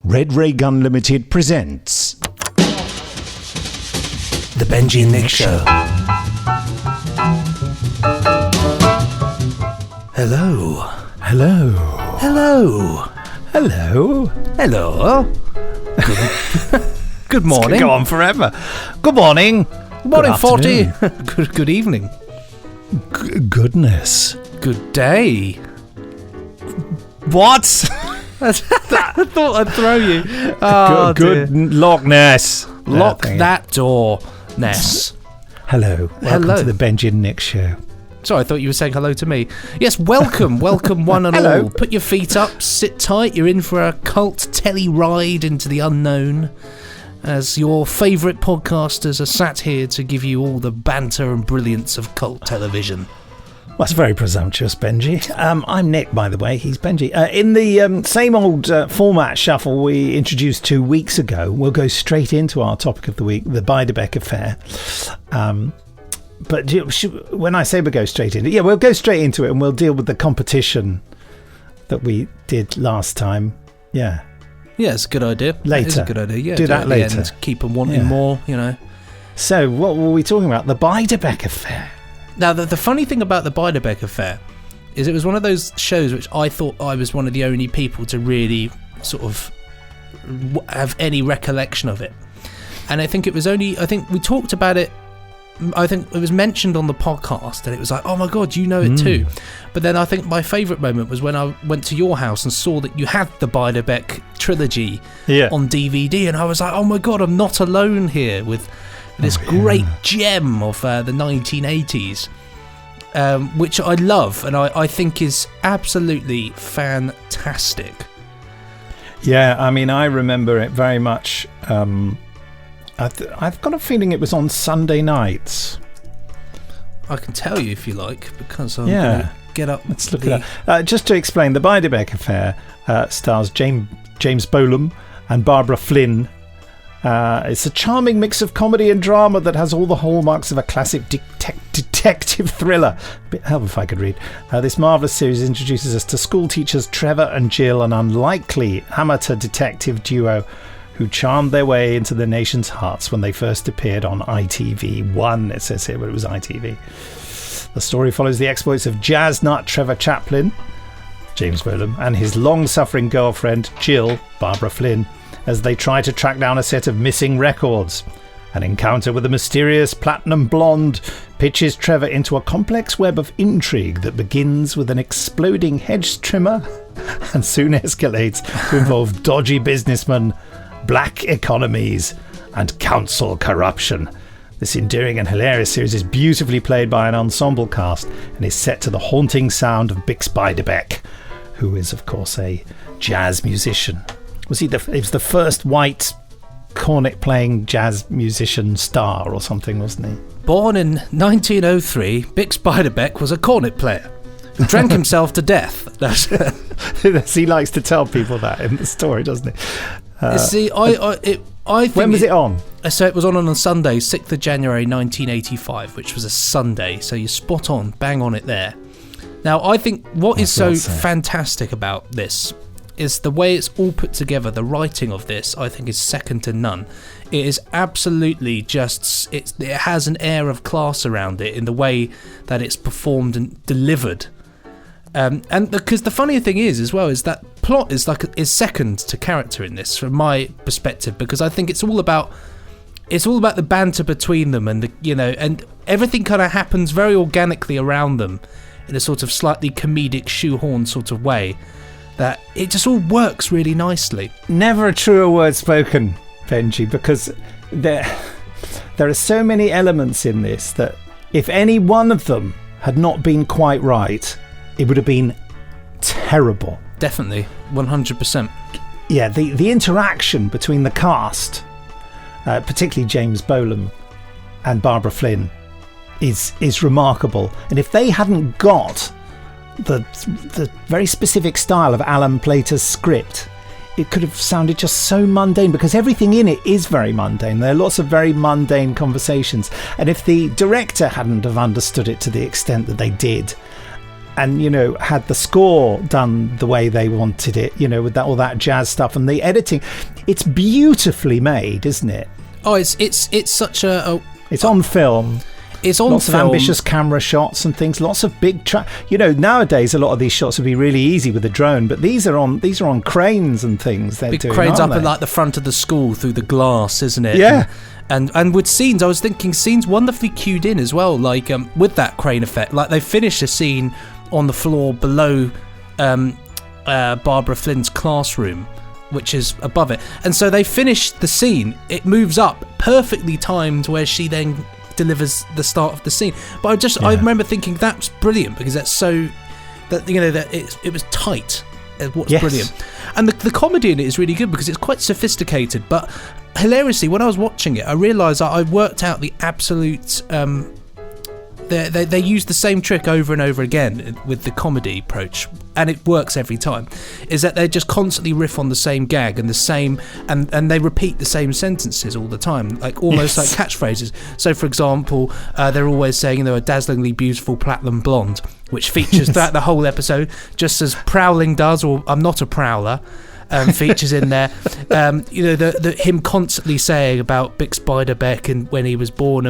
Red Ray Gun Limited presents The Benji and Nick Show. Hello. Hello. Hello. Hello. Hello. Good morning. It's gonna go on forever. Good morning. Good morning, 40. Good evening. Goodness. Good day. What? I thought I'd throw you. Oh, good Loch Ness. Lock that door, Ness. Hello. Welcome Hello. to the Benji and Nick Show. Sorry, I thought you were saying hello to me. Yes, welcome one and Hello. all. Put your feet up, sit tight. You're in for a cult telly ride into the unknown, as your favourite podcasters are sat here to give you all the banter and brilliance of cult television. Well, that's very presumptuous, Benji. I'm Nick, by the way. He's Benji. In the same old format shuffle we introduced 2 weeks ago, we'll go straight into our topic of the week, the Beiderbecke affair. But when I say we'll go straight into it, we'll go straight into it and we'll deal with the competition that we did last time. Yeah. Yeah, it's a good idea. Later. It's a good idea. Yeah, do that at later. The end, keep them wanting more, you know. So, what were we talking about? The Beiderbecke affair. Now, the funny thing about the Beiderbecke affair is it was one of those shows which I thought I was one of the only people to really sort of have any recollection of it. And I think we talked about it, I think it was mentioned on the podcast and it was like, oh my God, you know it too. But then I think my favourite moment was when I went to your house and saw that you had the Beiderbecke trilogy on DVD, and I was like, oh my God, I'm not alone here with this great gem of the 1980s, which I love and I think is absolutely fantastic. Yeah, I mean, I remember it very much. I've got a feeling it was on Sunday nights. I can tell you if you like, because I'm going to get up. Let's look it up. Just to explain, the Beiderbecke affair stars James Bolam and Barbara Flynn. It's a charming mix of comedy and drama that has all the hallmarks of a classic detective thriller. Help if I could read. This marvellous series introduces us to school teachers Trevor and Jill, an unlikely amateur detective duo who charmed their way into the nation's hearts when they first appeared on ITV1. It says here, but it was ITV. The story follows the exploits of jazz nut Trevor Chaplin, James Bolam, and his long-suffering girlfriend Jill, Barbara Flynn, as they try to track down a set of missing records. An encounter with a mysterious platinum blonde pitches Trevor into a complex web of intrigue that begins with an exploding hedge trimmer and soon escalates to involve dodgy businessmen, black economies, and council corruption. This endearing and hilarious series is beautifully played by an ensemble cast and is set to the haunting sound of Bix Beiderbecke, who is, of course, a jazz musician. He was the first white cornet-playing jazz musician star or something, wasn't he? Born in 1903, Bix Beiderbecke was a cornet player who drank himself to death. He likes to tell people that in the story, doesn't he? I think when was it on? So it was on a Sunday, 6th of January 1985, which was a Sunday. So you're spot on, bang on it there. Now, I think what is so fantastic about this is the way it's all put together. The writing of this, I think, is second to none. It is absolutely just, it has an air of class around it in the way that it's performed and delivered. And because the funny thing is, as well, is that plot is second to character in this, from my perspective, because I think it's all about the banter between them, and and everything kind of happens very organically around them in a sort of slightly comedic shoehorn sort of way, that it just all works really nicely. Never a truer word spoken, Benji, because there are so many elements in this that if any one of them had not been quite right, it would have been terrible. Definitely, 100%. Yeah, the interaction between the cast, particularly James Bolam and Barbara Flynn, is remarkable. And if they hadn't got the very specific style of Alan Plater's script, it could have sounded just so mundane, because everything in it is very mundane. There are lots of very mundane conversations. And if the director hadn't have understood it to the extent that they did, and had the score done the way they wanted it, with all that jazz stuff and the editing. It's beautifully made, isn't it? Oh, it's such a it's on film. It's on lots film. of ambitious camera shots and things. Lots of big nowadays a lot of these shots would be really easy with a drone, but these are on cranes and things. They're big doing, cranes up they? at like the front of the school through the glass, isn't it? Yeah. And with scenes, I was thinking scenes wonderfully cued in as well, like with that crane effect. Like they finished a scene on the floor below Barbara Flynn's classroom, which is above it, and so they finish the scene. It moves up perfectly timed, where she then delivers the start of the scene. But I remember thinking that's brilliant, because that's so that that it was tight. What's brilliant, and the comedy in it is really good because it's quite sophisticated. But hilariously, when I was watching it, I realised I worked out the absolute. They use the same trick over and over again with the comedy approach, and it works every time. Is that they just constantly riff on the same gag and the same, and they repeat the same sentences all the time, like almost like catchphrases. So, for example, they're always saying, a dazzlingly beautiful platinum blonde, which features throughout the whole episode, just as Prowling does, or I'm not a prowler. Features in there, the him constantly saying about Beiderbecke and when he was born,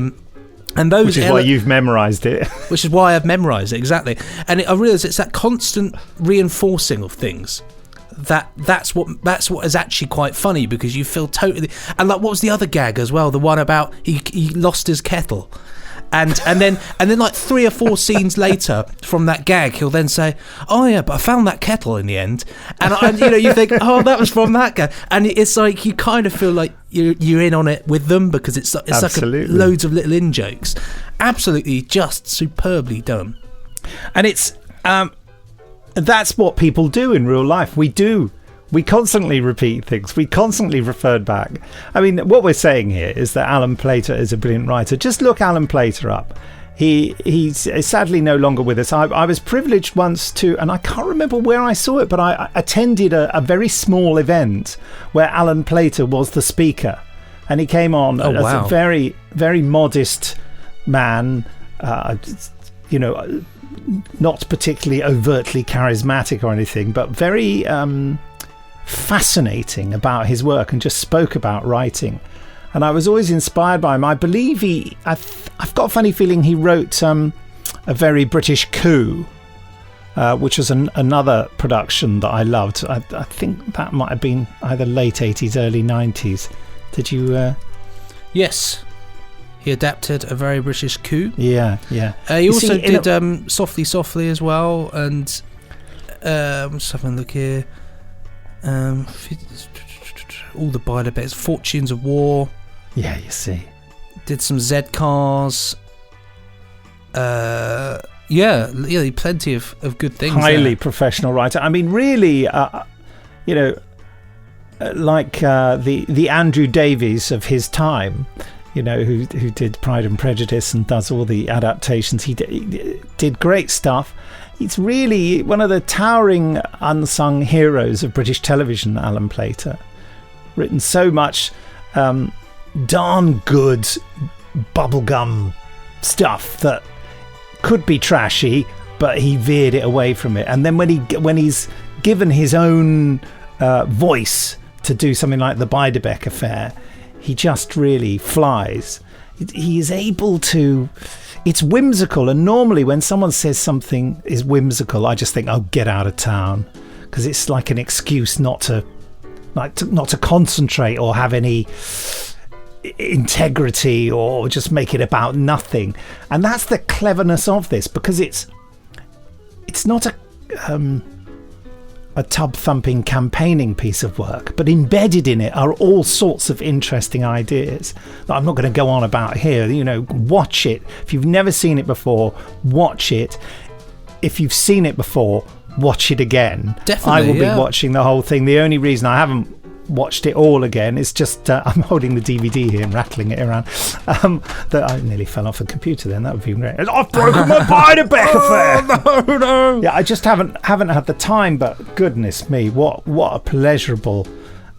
and those, which is why you've memorised it. Which is why I've memorised it, exactly. And I realise it's that constant reinforcing of things. That's what is actually quite funny, because you feel totally. And like, what was the other gag as well? The one about he lost his kettle. And then like 3 or 4 scenes later from that gag, he'll then say, "Oh yeah, but I found that kettle in the end." And you think, "Oh, that was from that gag." And it's like you kind of feel like you're in on it with them, because it's like loads of little in jokes. Absolutely, just superbly done. And it's that's what people do in real life. We constantly repeat things. We constantly referred back. I mean, what we're saying here is that Alan Plater is a brilliant writer. Just look Alan Plater up. He's sadly no longer with us. I was privileged once to, and I can't remember where I saw it, but I attended a very small event where Alan Plater was the speaker. And he came on as a very, very modest man, not particularly overtly charismatic or anything, but very... fascinating about his work, and just spoke about writing, and I was always inspired by him. I believe I've got a funny feeling he wrote A Very British Coup, which was another production that I loved. I think that might have been either late 80s, early 90s. Did you yes, he adapted A Very British Coup. Yeah. He also did Softly Softly as well, and I'm just having a look here. All the Beiderbecke, Fortunes of War. Yeah, you see. Did some Z Cars. Plenty of good things. Highly professional writer. I mean, really, like the Andrew Davies of his time, who did Pride and Prejudice and does all the adaptations. He did great stuff. He's really one of the towering unsung heroes of British television, Alan Plater. Written so much darn good bubblegum stuff that could be trashy, but he veered it away from it. And then when he's given his own voice to do something like the Beiderbecke Affair, he just really flies. He is able to... It's whimsical, and normally when someone says something is whimsical, I just think, "Oh, get out of town," because it's like an excuse not to concentrate or have any integrity, or just make it about nothing. And that's the cleverness of this, because it's not a tub-thumping campaigning piece of work, but embedded in it are all sorts of interesting ideas that I'm not going to go on about here. Watch it. If you've never seen it before, watch it. If you've seen it before, watch it again. Definitely, I will be watching the whole thing. The only reason I haven't watched it all again is just I'm holding the DVD here and rattling it around. That I nearly fell off a computer then. That would be great. I've broken my Beiderbecke Affair. No. Yeah, I just haven't had the time. But goodness me, what a pleasurable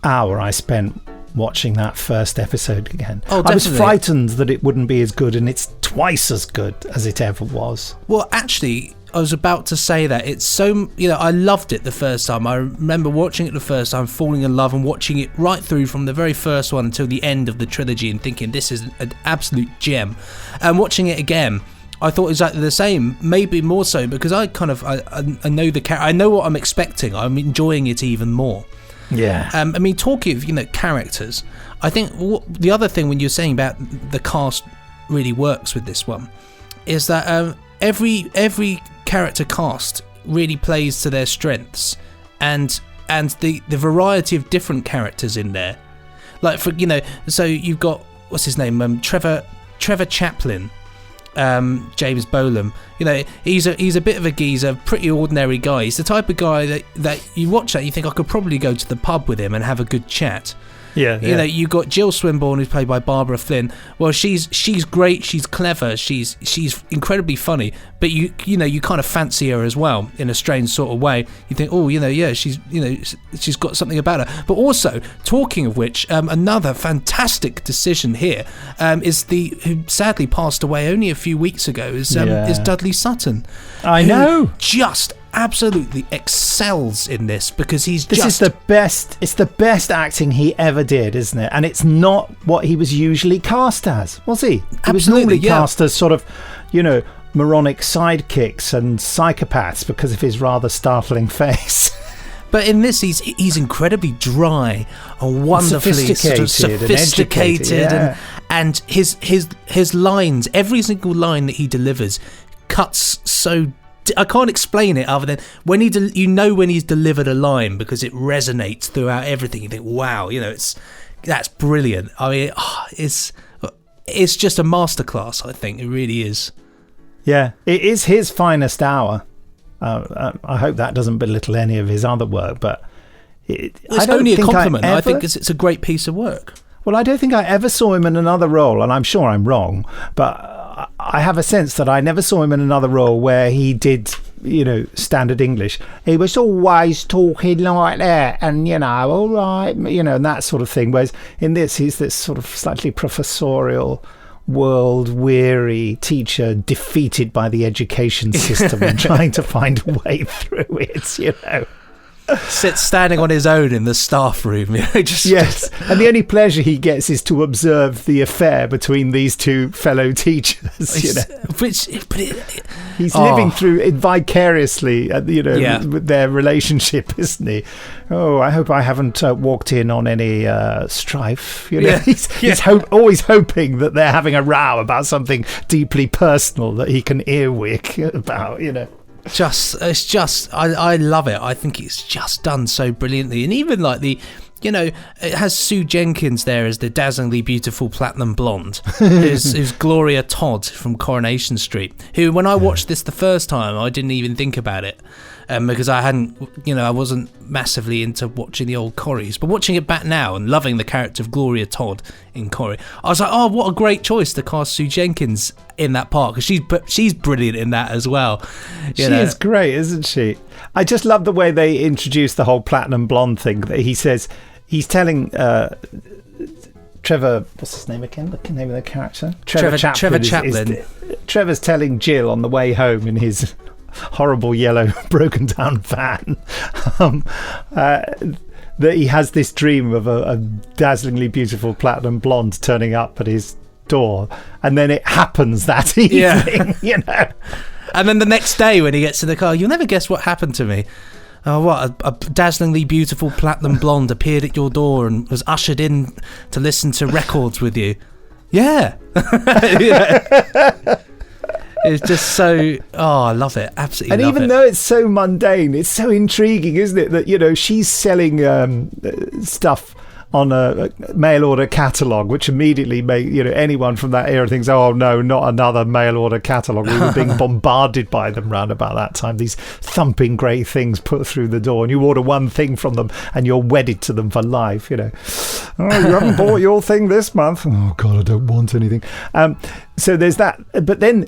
hour I spent watching that first episode again. Oh, definitely. I was frightened that it wouldn't be as good, and it's twice as good as it ever was. Well, actually, was about to say that it's so, I loved it the first time. I remember watching it the first time, falling in love, and watching it right through from the very first one until the end of the trilogy, and thinking this is an absolute gem. And watching it again, I thought exactly the same, maybe more so, because I know the character, I know what I'm expecting. I'm enjoying it even more. Yeah. I mean, talking of characters, I think the other thing when you're saying about the cast really works with this one is that every character cast really plays to their strengths, and the variety of different characters in there. Like so you've got what's his name, Trevor Chaplin. James Bolam, he's a bit of a geezer, pretty ordinary guy. He's the type of guy that you watch that you think I could probably go to the pub with him and have a good chat. Yeah. You got Jill Swinburne, who's played by Barbara Flynn. Well, she's great, she's clever, she's incredibly funny, but you kind of fancy her as well in a strange sort of way. You think, oh, she's got something about her. But also, talking of which, another fantastic decision here is who sadly passed away only a few weeks ago is Dudley Sutton. I know. Just absolutely excels in this, because is the best. It's the best acting he ever did, isn't it? And it's not what he was usually cast as, was he? He was normally cast as sort of, moronic sidekicks and psychopaths because of his rather startling face. But in this, he's incredibly dry and wonderfully sophisticated, and his lines, every single line that he delivers, cuts so. I can't explain it other than when when he's delivered a line, because it resonates throughout everything. You think, wow, that's brilliant. I mean, it's just a masterclass. I think it really is. Yeah, it is his finest hour. I hope that doesn't belittle any of his other work, but it's only a compliment. I think it's a great piece of work. Well, I don't think I ever saw him in another role, and I'm sure I'm wrong, but I have a sense that I never saw him in another role where he did, standard English. He was always talking like that, and, all right, and that sort of thing. Whereas in this, he's this sort of slightly professorial, world-weary teacher defeated by the education system and trying to find a way through it, Sits standing on his own in the staff room, Yes, and the only pleasure he gets is to observe the affair between these two fellow teachers. He's living through it vicariously, with their relationship, isn't he? Oh, I hope I haven't walked in on any strife. He's always hoping that they're having a row about something deeply personal that he can earwig about. I love it. I think it's just done so brilliantly, and even like it has Sue Jenkins there as the dazzlingly beautiful platinum blonde, who's Gloria Todd from Coronation Street. Who, when I watched this the first time, I didn't even think about it, because I hadn't, I wasn't massively into watching the old Corries. But watching it back now and loving the character of Gloria Todd in Corrie, I was like, oh, what a great choice to cast Sue Jenkins in that part, because she's brilliant in that as well. She is great, isn't she? I just love the way they introduce the whole platinum blonde thing. That he says he's telling Trevor, what's his name again? The name of the character? Trevor Chaplin. Trevor's telling Jill on the way home in his horrible yellow broken down van that he has this dream of a dazzlingly beautiful platinum blonde turning up at his door, and then it happens that evening. And then the next day when he gets to the car, you'll never guess what happened to me. Oh, what, a dazzlingly beautiful platinum blonde appeared at your door and was ushered in to listen to records with you. Yeah. It's just so, I love it. Absolutely love it. And even though it's so mundane, it's so intriguing, isn't it? That, she's selling stuff on a mail order catalogue, which immediately make anyone from that era thinks, oh no, not another mail order catalogue. We were being bombarded by them round about that time, these thumping grey things put through the door, and you order one thing from them and you're wedded to them for life. Oh, you haven't bought your thing this month. Oh god, I don't want anything. So there's that, but then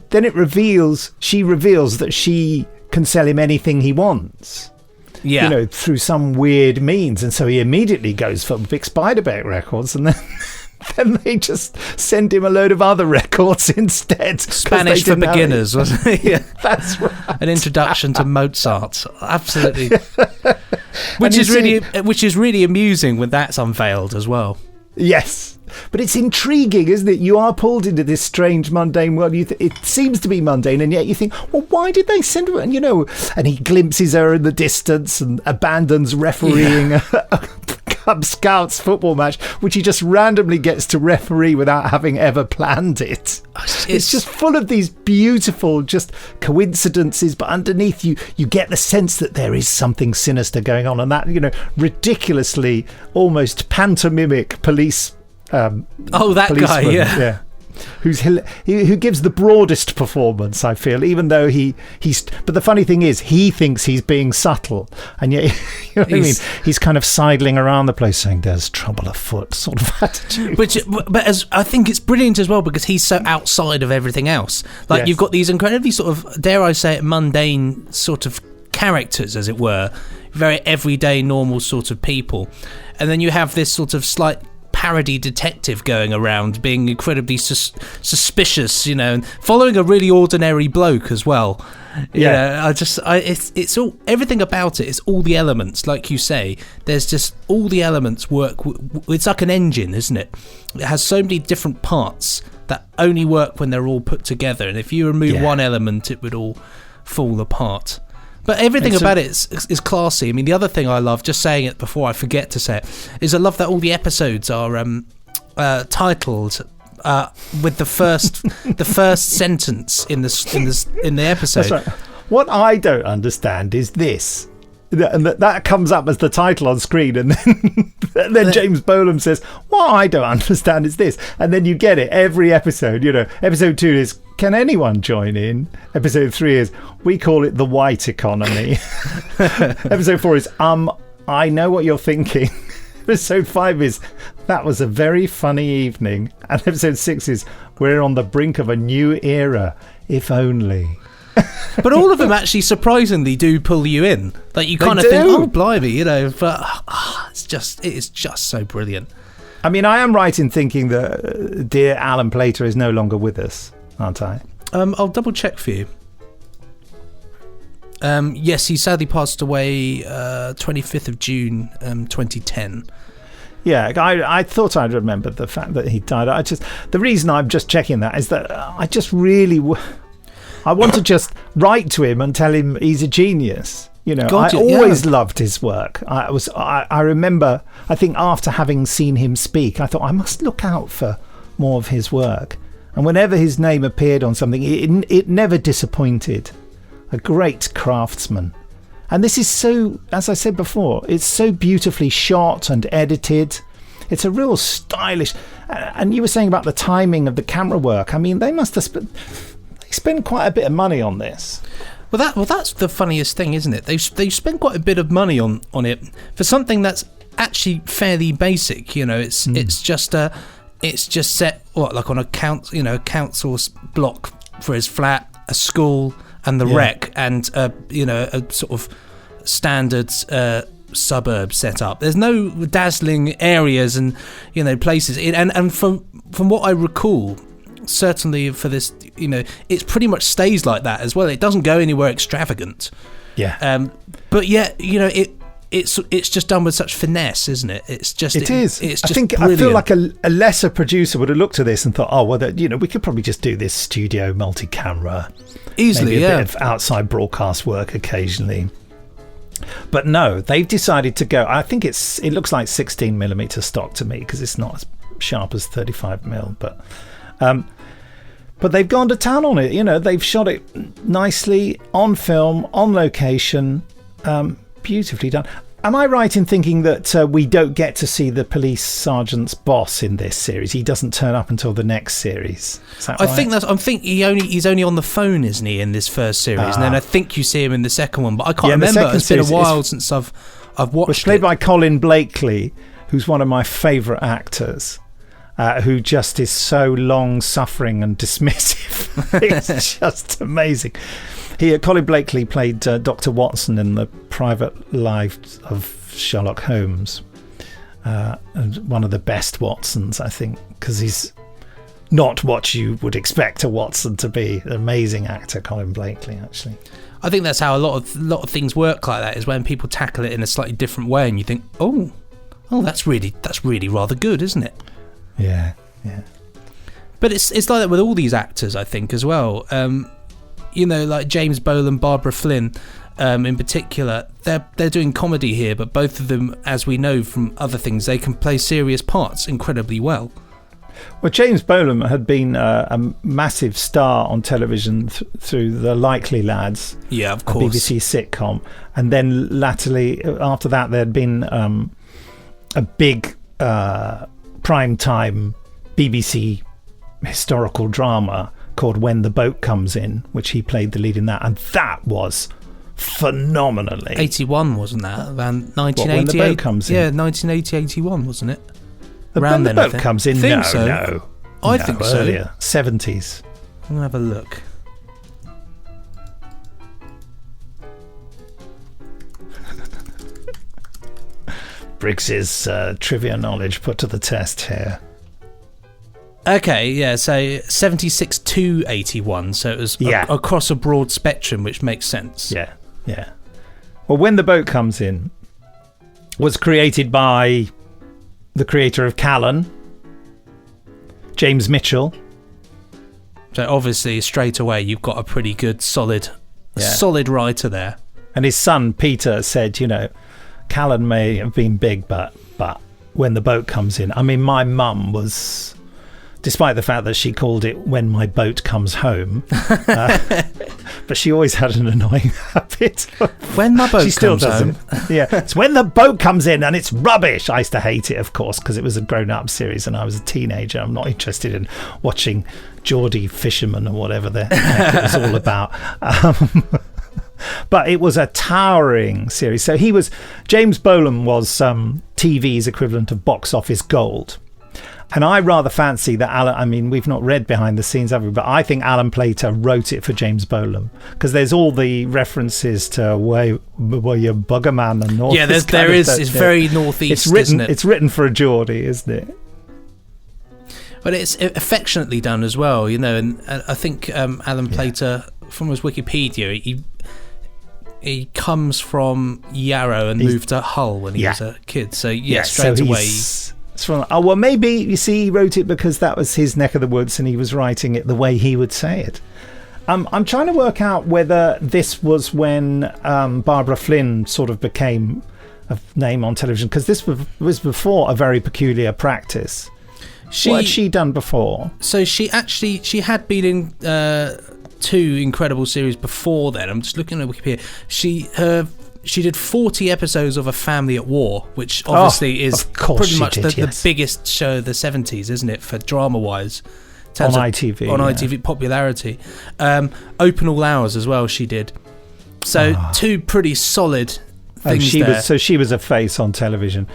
she reveals that she can sell him anything he wants. Yeah. Through some weird means. And so he immediately goes for Big Beiderbecke records, and then they just send him a load of other records instead. Spanish for beginners, wasn't it? Yeah. That's right. An introduction to Mozart, absolutely. Which is really amusing when that's unveiled as well. Yes, but it's intriguing, isn't it? You are pulled into this strange, mundane world. It seems to be mundane, and yet you think, well, why did they send her? And, and he glimpses her in the distance and abandons refereeing a Cub Scouts football match, which he just randomly gets to referee without having ever planned it. It's just full of these beautiful just coincidences, but underneath you get the sense that there is something sinister going on, and that ridiculously almost pantomimic police that guy, yeah, who gives the broadest performance, I feel, even though he's but the funny thing is he thinks he's being subtle, and yet what I mean, he's kind of sidling around the place saying there's trouble afoot sort of attitude. But as I think it's brilliant as well, because he's so outside of everything else. Like, yes. You've got these incredibly sort of, dare I say it, mundane sort of characters, as it were, very everyday normal sort of people, and then you have this sort of slight parody detective going around being incredibly suspicious, and following a really ordinary bloke as well. It's all, everything about it is all the elements, like you say. There's just all the elements work. It's like an engine, isn't it? It has so many different parts that only work when they're all put together, and if you remove one element, it would all fall apart. But everything about it is classy. I mean, the other thing I love, just saying it before I forget to say it, is I love that all the episodes are titled with the first sentence in the episode. That's right. What I don't understand is this. And that comes up as the title on screen, and then James Bolam says, what I don't understand is this. And then you get it every episode. Episode 2 is, can anyone join in? Episode 3 is, we call it the white economy. Episode 4 is, I know what you're thinking. Episode 5 is, that was a very funny evening. And episode 6 is, we're on the brink of a new era, if only. But all of them actually surprisingly do pull you in. Like, you kind of think, oh blimey, but it is just so brilliant. I mean, I am right in thinking that dear Alan Plater is no longer with us, aren't I? I'll double check for you. Yes, he sadly passed away 25th of June 2010. Yeah, I thought I'd remembered the fact that he died. The reason I'm just checking that is that I just really I want to just write to him and tell him he's a genius. I always loved his work. I remember, I think after having seen him speak, I thought I must look out for more of his work. And whenever his name appeared on something, it never disappointed. A great craftsman. And this is so, as I said before, it's so beautifully shot and edited. It's a real stylish. And you were saying about the timing of the camera work. I mean, they must have spend quite a bit of money on this. Well, that's the funniest thing, isn't it? They spend quite a bit of money on it for something that's actually fairly basic. It's just set like on a council's block for his flat, a school, and the rec, and a sort of standard suburb setup. There's no dazzling areas and places. And from what I recall, certainly for this, it pretty much stays like that as well. It doesn't go anywhere extravagant. Yeah. But yet, it's just done with such finesse, isn't it? It's just It's just brilliant. I feel like a lesser producer would have looked at this and thought, oh well, we could probably just do this studio multi-camera easily. Maybe a bit of outside broadcast work occasionally. But no, they've decided to go. I think it looks like 16mm stock to me, because it's not as sharp as 35mm, but they've gone to town on it. They've shot it nicely on film, on location, beautifully done. Am I right in thinking that we don't get to see the police sergeant's boss in this series? He doesn't turn up until the next series. Is that right? I think he's only on the phone, isn't he, in this first series? And then I think you see him in the second one, but I can't remember. It's been a while since I've watched it. It's played by Colin Blakely, who's one of my favourite actors. Who just is so long-suffering and dismissive. It's just amazing. Colin Blakely played Dr. Watson in The Private Life of Sherlock Holmes. And one of the best Watsons, I think, because he's not what you would expect a Watson to be. An amazing actor, Colin Blakely, actually. I think that's how a lot of things work like that, is when people tackle it in a slightly different way, and you think, oh, that's really rather good, isn't it? Yeah. But it's like that with all these actors, I think, as well. Like James Bolam, Barbara Flynn, in particular, they're doing comedy here, but both of them, as we know from other things, they can play serious parts incredibly well. Well, James Bolam had been a massive star on television through The Likely Lads, yeah, of course, a BBC sitcom, and then latterly, after that, there had been a big prime-time BBC historical drama called When the Boat Comes In, which he played the lead in that, and that was phenomenally. 81, wasn't that? Around 1988. When the Boat Comes In? Yeah, 1980, 81, wasn't it? When the Boat Comes In? I No, think so. Earlier, 70s. I'm gonna have a look. Briggs's trivia knowledge put to the test here. Okay, yeah, so 76 to 81, so it was across a broad spectrum, which makes sense. Yeah. Well, When the Boat Comes In was created by the creator of Callan, James Mitchell. So obviously, straight away, you've got a pretty good, solid writer there. And his son, Peter, said, Callan may have been big, but When the Boat Comes In. I mean, my mum was, despite the fact that she called it When My Boat Comes Home, but she always had an annoying habit. When my boat comes home. Yeah, it's When the Boat Comes In, and it's rubbish. I used to hate it, of course, because it was a grown-up series and I was a teenager. I'm not interested in watching Geordie Fisherman or whatever the heck it was all about. But it was a towering series. So James Bolam was TV's equivalent of box office gold. And I rather fancy that Alan, I mean, we've not read behind the scenes, have we? But I think Alan Plater wrote it for James Bolam, because there's all the references to where you bugger man and all. Yeah, there is. It's very northeast, isn't it? It's written for a Geordie, isn't it? But it's affectionately done as well, and I think Alan Plater, from his Wikipedia, he comes from Yarrow and moved to Hull when he was a kid. So straight away. Maybe, you see, he wrote it because that was his neck of the woods and he was writing it the way he would say it. I'm trying to work out whether this was when Barbara Flynn sort of became a name on television, because this was before a very peculiar practice. What had she done before? So she had been in two incredible series before then. I'm just looking at Wikipedia. She did 40 episodes of A Family at War, which obviously is pretty much the biggest show of the 70s, isn't it, for drama-wise? On ITV. On ITV popularity. Open All Hours as well she did. So two pretty solid things there. So she was a face on television.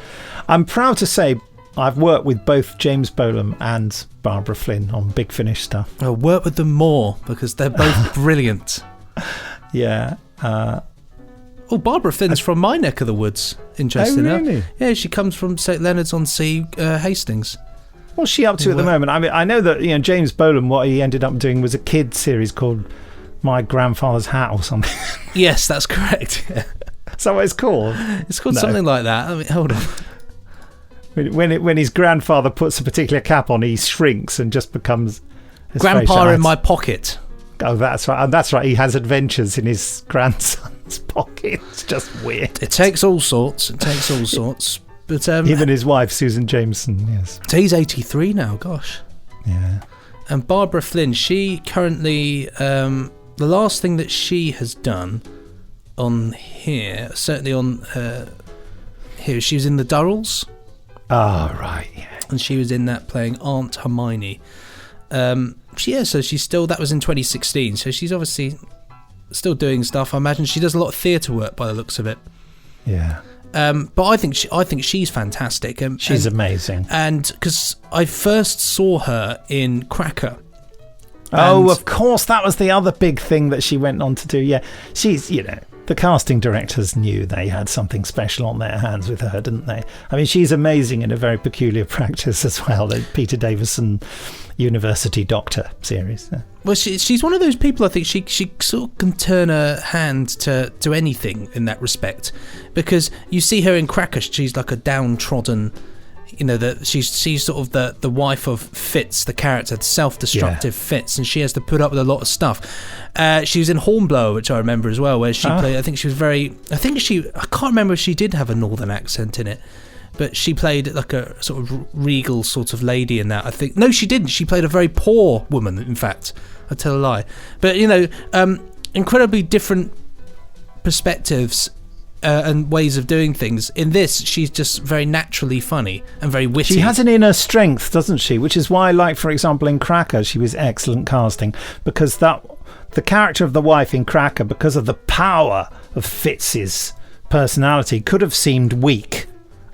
I'm proud to say I've worked with both James Bolam and Barbara Flynn on Big Finish stuff. I'll work with them more, because they're both brilliant. Yeah. Barbara Flynn's from my neck of the woods. Interesting. Oh, really? Yeah, she comes from St Leonards-on-Sea, Hastings. What's she up to at the moment? I mean, I know that James Bolam, what he ended up doing was a kids series called My Grandfather's Hat or something. Yes, that's correct. Yeah. Is that what it's called? It's called something like that. I mean, hold on. When his grandfather puts a particular cap on, he shrinks and just becomes Grandpa in My Pocket. Oh, that's right. That's right. He has adventures in his grandson's pocket. It's just weird. It takes all sorts. But him and his wife, Susan Jameson, yes. So he's 83 now, gosh. Yeah. And Barbara Flynn, she currently, the last thing that she has done on here, certainly on here, she was in The Durrells. Oh, right, yeah. And she was in that playing Aunt Hermione. So she's still, that was in 2016, so she's obviously still doing stuff. I imagine she does a lot of theatre work by the looks of it. Yeah. But I think she's fantastic. She's amazing. And because I first saw her in Cracker. Oh, of course, that was the other big thing that she went on to do. Yeah, she's the casting directors knew they had something special on their hands with her, didn't they? I mean, she's amazing in a very peculiar practice as well, the Peter Davison University Doctor series. Well, she's one of those people, I think she sort of can turn her hand to anything in that respect, because you see her in Cracker, she's like a downtrodden, she's sort of the wife of Fitz, the character, the self-destructive Fitz, and she has to put up with a lot of stuff. She was in Hornblower, which I remember as well, where she played, I can't remember if she did have a northern accent in it, but she played like a sort of regal sort of lady in that, I think. No, she didn't. She played a very poor woman, in fact. I tell a lie. But, incredibly different perspectives and ways of doing things. In this, she's just very naturally funny and very witty. She has an inner strength, doesn't she? Which is why, like, for example, in Cracker, she was excellent casting, because the character of the wife in Cracker, because of the power of Fitz's personality, could have seemed weak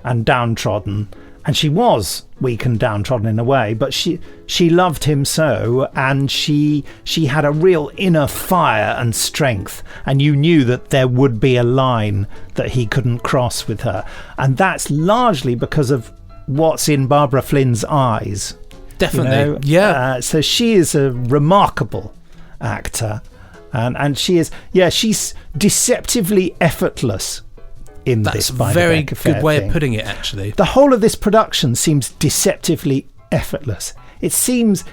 and downtrodden, and she was weak and downtrodden in a way, but she loved him so, and she had a real inner fire and strength, and you knew that there would be a line that he couldn't cross with her, and that's largely because of what's in Barbara Flynn's eyes. Definitely. So she is a remarkable actor, and she's deceptively effortless in this Beiderbecke affair. That's a very good way of putting it, actually. The whole of this production seems deceptively effortless. It seems,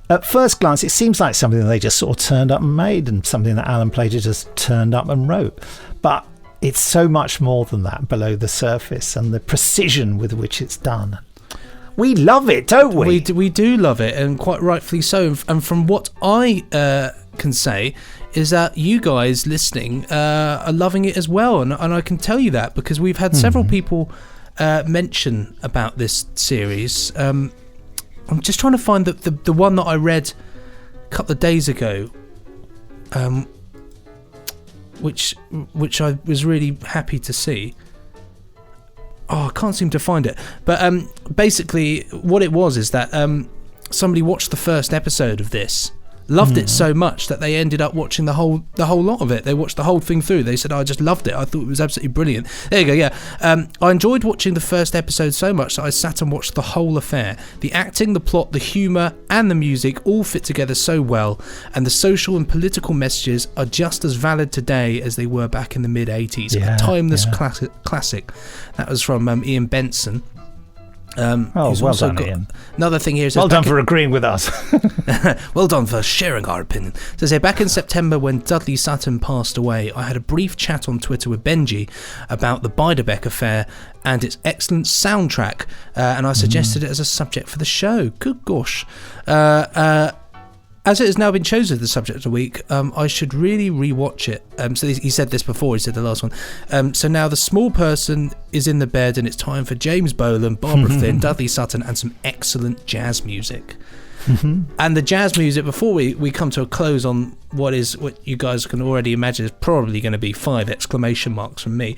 at first glance, it seems like something that they just sort of turned up and made, and something that Alan Plater just turned up and wrote. But it's so much more than that below the surface, and the precision with which it's done. We love it, don't we? We do love it, and quite rightfully so. And from what I can say, is that you guys listening are loving it as well, and I can tell you that because we've had several people mention about this series. I'm just trying to find the one that I read a couple of days ago, which I was really happy to see. I can't seem to find it, but basically what it was is that somebody watched the first episode of this, loved it so much that they ended up watching the whole lot of it. They watched the whole thing through. They said, I just loved it. I thought it was absolutely brilliant. There you go, yeah. I enjoyed watching the first episode so much that I sat and watched the whole affair. The acting, the plot, the humour and the music all fit together so well, and the social and political messages are just as valid today as they were back in the mid-80s. A timeless classic. That was from Ian Benson. Well done, Ian. Another thing here. Well done for agreeing with us. Well done for sharing our opinion. So say, back in September when Dudley Sutton passed away, I had a brief chat on Twitter with Benji about the Beiderbecke affair and its excellent soundtrack, and I suggested it as a subject for the show. Good gosh. As it has now been chosen as the subject of the week, I should really rewatch it. So he said this before, he said the last one. So now the small person is in the bed and it's time for James Bolam, Barbara Flynn, Dudley Sutton and some excellent jazz music. And the jazz music, before we come to a close on what you guys can already imagine is probably going to be 5 exclamation marks from me,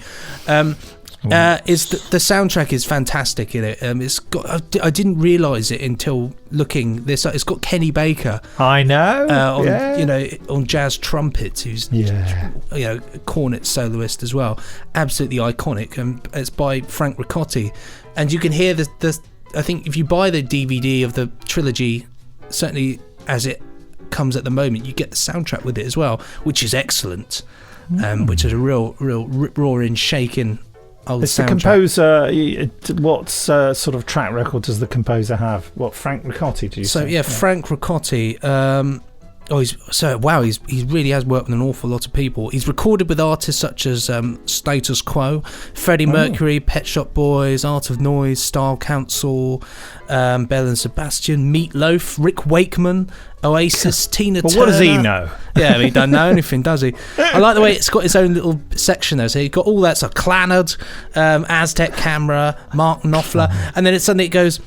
is the soundtrack is fantastic in it. It's got, I didn't realise it until looking this up. It's got Kenny Baker. I know. On jazz trumpet, who's cornet soloist as well. Absolutely iconic. It's by Frank Ricotti, and you can hear the. I think if you buy the DVD of the trilogy, certainly as it comes at the moment, you get the soundtrack with it as well, which is excellent. Which is a real rip-roaring, shaking. It's the composer. What sort of track record does the composer have? What, Frank Ricotti? Do you say? Yeah, Frank Ricotti. He really has worked with an awful lot of people. He's recorded with artists such as Status Quo, Freddie Mercury, Pet Shop Boys, Art of Noise, Style Council, Belle and Sebastian, Meatloaf, Rick Wakeman, Oasis, Tina Turner. What does he know? Yeah, he doesn't know anything, does he? I like the way it's got its own little section there. So you've got all that, so Clannad, Aztec Camera, Mark Knopfler, and then suddenly it goes...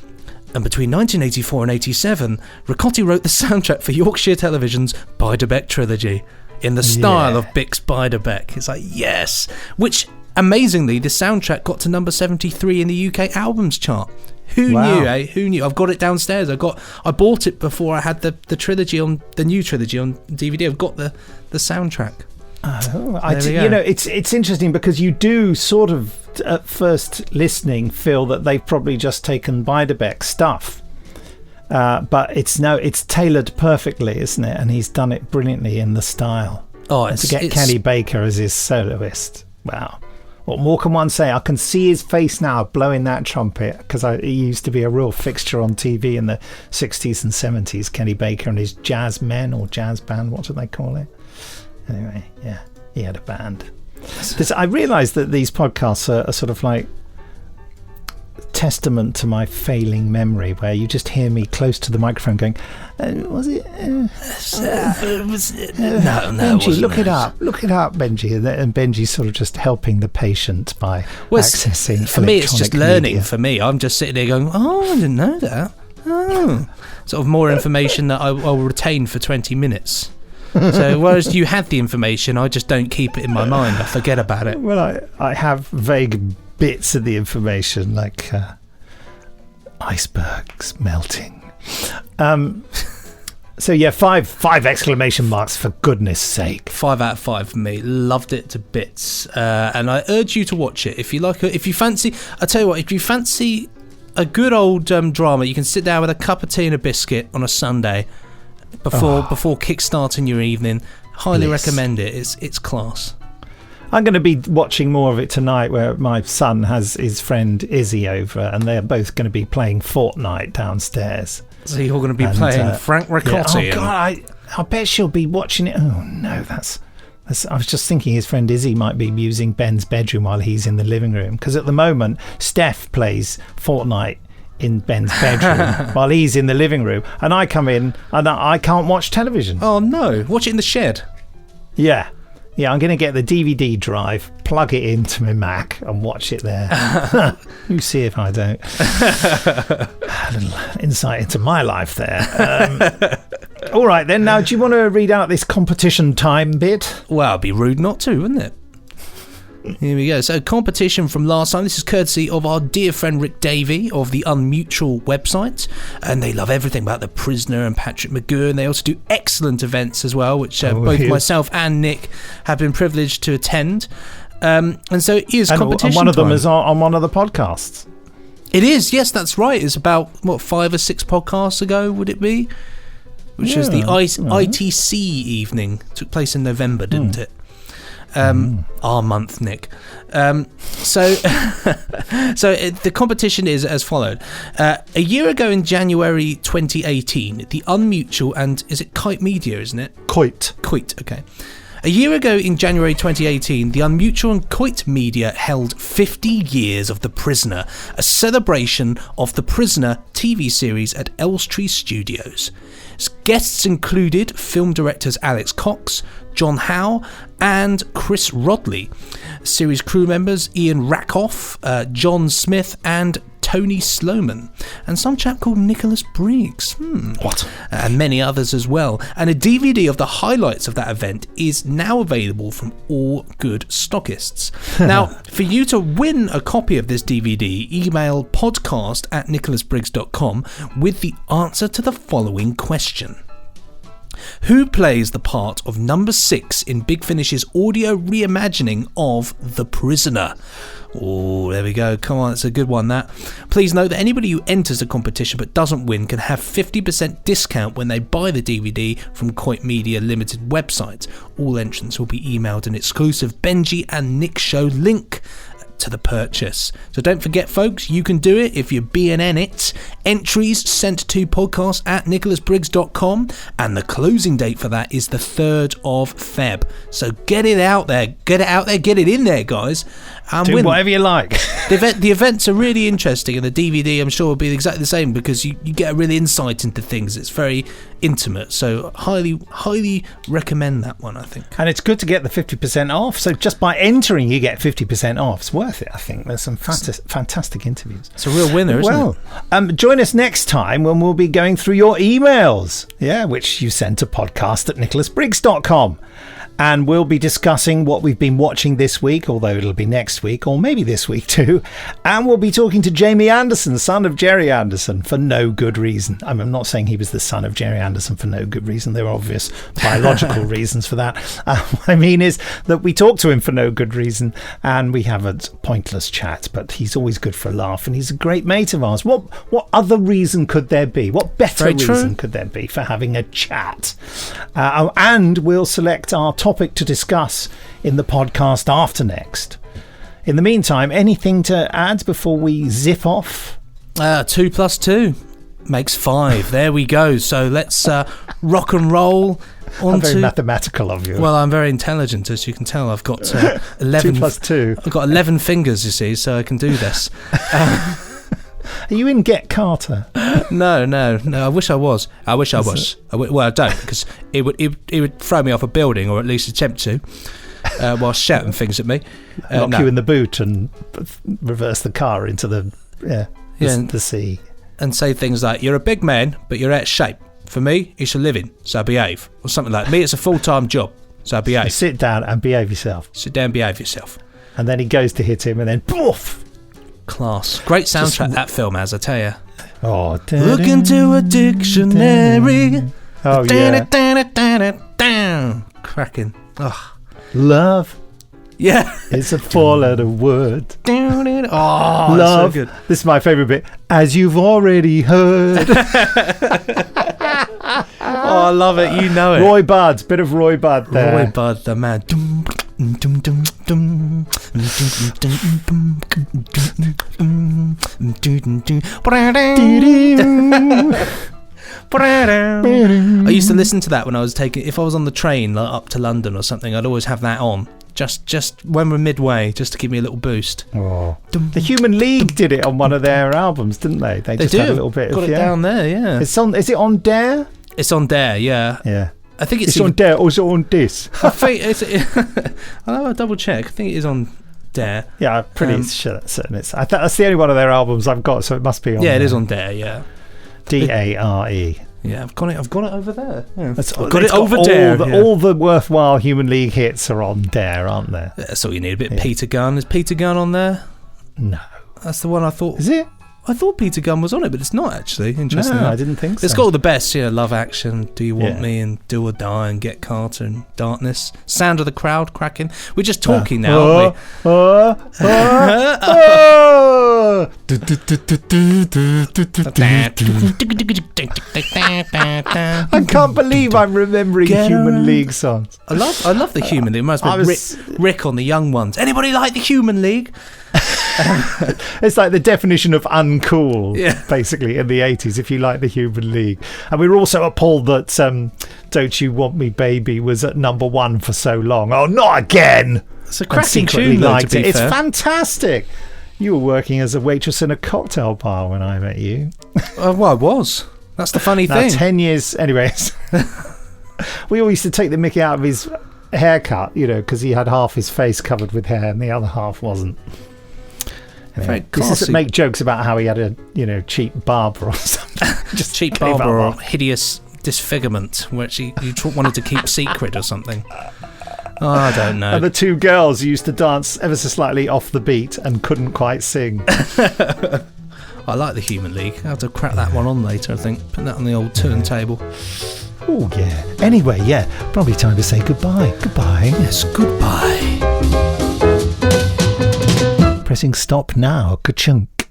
And between 1984 and 87, Ricotti wrote the soundtrack for Yorkshire Television's Beiderbecke trilogy in the style of Bix Beiderbecke. It's like, yes. Which, amazingly, the soundtrack got to number 73 in the UK albums chart. Who knew, eh? Who knew? I've got it downstairs. I bought it before I had the trilogy on the new trilogy on DVD. I've got the soundtrack. It's interesting because you do sort of at first listening feel that they've probably just taken Beiderbecke stuff, but it's tailored perfectly, isn't it? And he's done it brilliantly in the style. To get Kenny Baker as his soloist, wow. What more can one say? I can see his face now blowing that trumpet, because he used to be a real fixture on TV in the 60s and 70s, Kenny Baker and his jazz men or jazz band, what do they call it? Anyway, yeah, he had a band. I realise that these podcasts are sort of like testament to my failing memory, where you just hear me close to the microphone going, was it? No, Benji, look it up, Benji. And Benji's sort of just helping the patient by accessing. For me, it's just learning. Media. For me, I'm just sitting there going, oh, I didn't know that. Oh, sort of more information that I'll retain for 20 minutes. So whereas you had the information, I just don't keep it in my mind. I forget about it. Well, I have vague bits of the information, like icebergs melting. So yeah, five exclamation marks, for goodness sake. 5 out of 5 for me. Loved it to bits, and I urge you to watch it if you like it. If you fancy, I tell you what, if you fancy a good old drama, you can sit down with a cup of tea and a biscuit on a Sunday before kickstarting your evening. Highly recommend it. It's class. I'm going to be watching more of it tonight, where my son has his friend Izzy over, and they're both going to be playing Fortnite downstairs. So you're going to be playing Frank Ricotti. Yeah. Oh God, I bet she'll be watching it. Oh no, that's. I was just thinking his friend Izzy might be using Ben's bedroom while he's in the living room, because at the moment Steph plays Fortnite in Ben's bedroom while he's in the living room, and I come in and I can't watch television. Oh no, watch it in the shed. Yeah, I'm going to get the DVD drive, plug it into my Mac and watch it there. You see if I don't. A little insight into my life there. All right then, now do you want to read out this competition time bit? Well, it'd be rude not to, wouldn't it? Here we go. So, competition from last time. This is courtesy of our dear friend Rick Davey of the Unmutual website, and they love everything about The Prisoner and Patrick McGowan. And they also do excellent events as well, which both myself and Nick have been privileged to attend. And so it is competition. And one of them is on one of the podcasts. It is, yes, that's right. It's about 5 or 6 podcasts ago, would it be? Which was the ITC evening. Took place in November, didn't it? Our month, Nick. So the competition is as followed. A year ago in January 2018, the Unmutual and is it Kite Media, isn't it? Coit, okay. A year ago in January 2018, the Unmutual and Coit Media held 50 years of The Prisoner, a celebration of The Prisoner TV series at Elstree Studios. Guests included film directors Alex Cox, John Howe and Chris Rodley. Series crew members Ian Rakoff, John Smith and Tony Sloman, and some chap called Nicholas Briggs. What? And many others as well. And a DVD of the highlights of that event is now available from all good stockists. Now, for you to win a copy of this DVD, email podcast@nicholasbriggs.com with the answer to the following question. Who plays the part of number 6 in Big Finish's audio reimagining of The Prisoner? Oh, there we go. Come on, it's a good one, that. Please note that anybody who enters the competition but doesn't win can have 50% discount when they buy the DVD from Coit Media Limited website. All entrants will be emailed an exclusive Benji and Nick Show link to the purchase. So don't forget, folks, you can do it if you're BNN it. Entries sent to podcast@nicholasbriggs.com, and the closing date for that is the 3rd of Feb. So get it out there, get it in there, guys. Do whatever you like. The events are really interesting, and the DVD I'm sure will be exactly the same, because you get a real insight into things. It's very intimate, so highly recommend that one, I think. And it's good to get the 50% off, so just by entering you get 50% off. It's worth it, I think. There's some fantastic interviews. It's a real winner, isn't it? Join us next time when we'll be going through your emails, which you send to podcast@nicholasbriggs.com. and we'll be discussing what we've been watching this week, although it'll be next week, or maybe this week too. And we'll be talking to Jamie Anderson, son of Jerry Anderson, for no good reason. I'm not saying he was the son of Jerry Anderson for no good reason. There are obvious biological reasons for that. What I mean is that we talk to him for no good reason, and we have a pointless chat, but he's always good for a laugh, and he's a great mate of ours. What other reason could there be? What better reason could there be for having a chat? And we'll select our topic to discuss in the podcast after next. In the meantime, anything to add before we zip off? 2 + 2 makes 5. There we go. So let's rock and roll. Very mathematical of you. Well, I'm very intelligent, as you can tell. I've got 11. 2 + 2. I've got 11 fingers, you see, so I can do this. Are you in Get Carter? No. I wish I was. Well, I don't, because it would throw me off a building, or at least attempt to, while shouting things at me. Lock you in the boot and reverse the car into the sea. And say things like, "You're a big man, but you're out of shape. For me, it's a living, so behave." Or something like that. Me, it's a full-time job, so behave. So sit down and behave yourself. Sit down, behave yourself. And then he goes to hit him, and then poof! Class. Great soundtrack that film has, I tell you. Oh, look into a dictionary. Oh, yeah. Cracking. Oh. Love. Yeah. It's a 4-letter word. Oh, love. So good. This is my favourite bit. As you've already heard. Oh, I love it. You know it. Roy Budd. Bit of Roy Budd there. Roy Budd, the man. I used to listen to that when I was if I was on the train up to London or something. I'd always have that on. Just when we're midway, just to give me a little boost. Oh. The Human League did it on one of their albums, didn't they? They just had a little bit got it down there, yeah. Is it on Dare? It's on Dare, yeah. Yeah. I think it's on Dare, or is it on this? I think I'll double check. I think it is on Dare. Yeah, I'm pretty certain it's. That's the only one of their albums I've got, so it must be on. Yeah, it is on Dare. Yeah. Dare. Yeah, I've got it over there. Yeah. I've got it over there. All the worthwhile Human League hits are on Dare, aren't there? That's all you need. A bit of Peter Gunn. Is Peter Gunn on there? No. That's the one I thought. Is it? I thought Peter Gunn was on it, but it's not actually. Interesting. No, I didn't think so. It's got all the best, Love Action, Do You Want Me, and Do or Die, and Get Carter, and Darkness. Sound of the Crowd, cracking. We're just talking now, aren't we? I can't believe I'm remembering Human League songs. I love the Human League. It reminds me of Rick on the Young Ones. Anybody like the Human League? It's like the definition of uncool, basically, in the 80s, if you like the Human League. And we were also appalled that Don't You Want Me Baby was at number 1 for so long. Oh, not again! It's a cracking tune, though, to be fair. It's fantastic. You were working as a waitress in a cocktail bar when I met you. Well, I was. That's the funny thing. 10 years... Anyways. We all used to take the mickey out of his haircut, because he had half his face covered with hair and the other half wasn't. Anyway, this is to make jokes about how he had a cheap barber or something. Just cheap barber or hideous disfigurement, which he wanted to keep secret or something. Oh, I don't know. And the two girls used to dance ever so slightly off the beat and couldn't quite sing. I like the Human League. I'll have to crack that one on later, I think. Put that on the old turntable. Oh, yeah. Anyway, probably time to say goodbye. Goodbye. Yes, goodbye. Pressing stop now. Ka-chunk.